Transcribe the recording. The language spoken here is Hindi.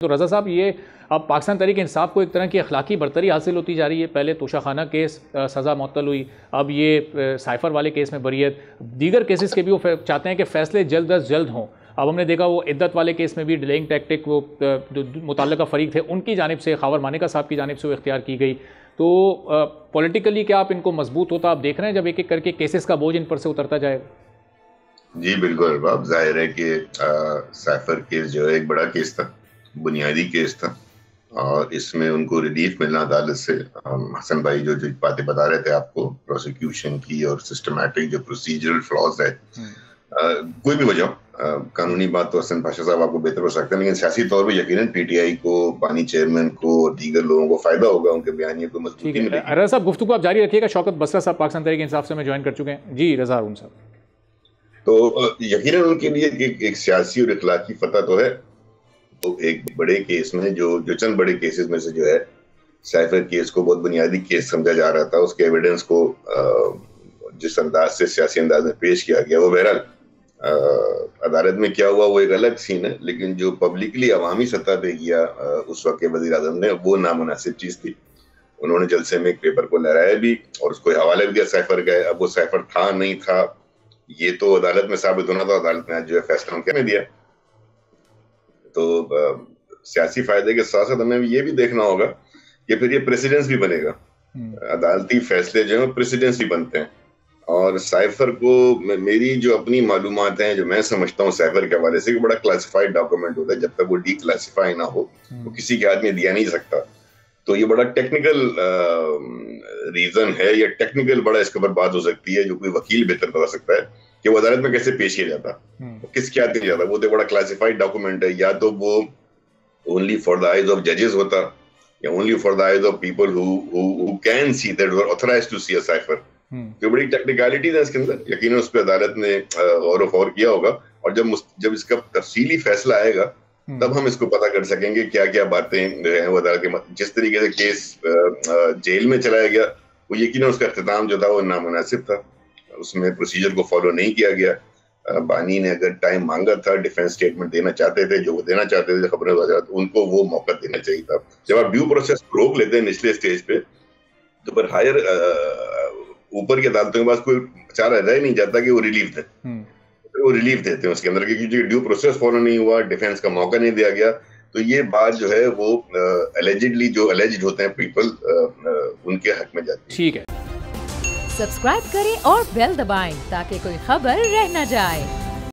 तो रज़ा साहब, ये अब पाकिस्तान तहरीक इंसाफ को एक तरह की अखलाकी बरतरी हासिल होती जा रही है। पहले तोशाखाना केस सज़ा मुअत्तल हुई, अब ये साइफ़र वाले केस में बरीयत, दीगर केसेस के भी वो चाहते हैं कि फ़ैसले जल्द अज जल्द हों। अब हमने देखा वो इद्दत वाले केस में भी डिलेइंग टैक्टिक वो जो मुतल्लिका फ़रीक थे उनकी जानिब से, खावर मानेका साहब की जानिब से वो इख्तियार की गई। तो पॉलिटिकली क्या आप इनको मजबूत होता आप देख रहे हैं जब एक एक करके केसेस का बोझ इन पर से उतरता जाएगा? जी बिल्कुल अरबाब, जाहिर है कि साइफर केस जो है एक बड़ा केस था, बुनियादी केस था और इसमें उनको रिलीफ मिलना अदालत से। हसन भाई जो जो बातें बता रहे थे आपको प्रोसिक्यूशन की और सिस्टमैटिक जो प्रोसीजरल फ्लॉज है, कोई भी वजह कानूनी बात तो हसन पाशा साहब आपको बेहतर हो सकते हैं, लेकिन सियासी तौर पे यकीनन पीटीआई को, बानी चेयरमैन को और दीगर लोगों को फायदा होगा, उनके बयानियों को मजबूती मिलेगी। रज़ा साहब, गुफ्तगू आप जारी रखिएगा। शौकत बसरा साहब पाकिस्तान तहरीक इंसाफ से हमें ज्वाइन कर चुके हैं। जी रज़ा हारून साहब। तो यकीनन उनके लिए एक सियासी और इखलाकी फतह तो है। तो एक बड़े केस में जो चंद बड़े केसेस में से जो है साइफर केस को बहुत बुनियादी केस समझा जा रहा था, उसके एविडेंस को जिस अंदाज से सियासी अंदाज में पेश किया गया, वो बहरहाल अदालत में क्या हुआ वो एक अलग सीन है, लेकिन जो पब्लिकली अवामी सतह पे किया उस वक्त के वजीर आजम ने, वो नामुनासिब चीज थी। उन्होंने जलसे में एक पेपर को लहराया भी और उसको हवाले भी दिया साइफर का। अब वो साइफर था नहीं था ये तो अदालत में साबित होना था, अदालत ने जो है फैसला उनके में दिया। तो सियासी फायदे के साथ साथ हमें ये भी देखना होगा कि फिर ये प्रेसिडेंस भी बनेगा। अदालती फैसले जो है प्रेसिडेंस भी बनते हैं और साइफर को मेरी जो अपनी मालूमात हैं, जो मैं समझता हूँ साइफर के हवाले से, कि बड़ा क्लासिफाइड डॉक्यूमेंट होता है, जब तक वो डी क्लासिफाई ना हो तो किसी के हाथ में दिया नहीं सकता। तो ये बड़ा टेक्निकल रीजन है या टेक्निकल बड़ा इसके ऊपर बात हो सकती है, जो कोई वकील बेहतर बता सकता है कि वो अदालत में कैसे पेश किया जाता, किसके हाथ में जाता। वो तो बड़ा क्लासिफाइड डॉक्यूमेंट है, या तो वो only for the eyes of जजेस होता या only for the eyes of people who can see that were authorised to see a cipher. तो बड़ी टेक्निकलिटीज है इसके अंदर, यकीनन उस पर अदालत ने गौर फौर किया होगा और जब इसका तफसीली फैसला आएगा तब हम इसको पता कर सकेंगे क्या क्या बातें हैं वो अदालत के। जिस तरीके से केस जेल में चलाया गया, वो यकीनन उसका इख्तिताम जो था वो नामुनासिब था, उसमें प्रोसीजर को फॉलो नहीं किया गया। बानी ने अगर टाइम मांगा था, डिफेंस स्टेटमेंट देना चाहते थे, जो वो देना चाहते थे खबरें वगैरह, तो उनको वो मौका देना चाहिए था। जब आप ड्यू प्रोसेस को रोक लेते हैं निचले स्टेज पे, तो फिर हायर ऊपर की अदालतों के पास कोई चारा रह नहीं जाता कि वो रिलीफ दे, वो रिलीफ देते हैं उसके अंदर, क्योंकि ड्यू प्रोसेस फॉलो नहीं हुआ, डिफेंस का मौका नहीं दिया गया। तो ये बात जो है वो एलिजिडली जो एलिजिड होते हैं पीपल, उनके हक में जाती है। ठीक है, सब्सक्राइब करें और बेल दबाएं ताकि कोई खबर रह न जाए।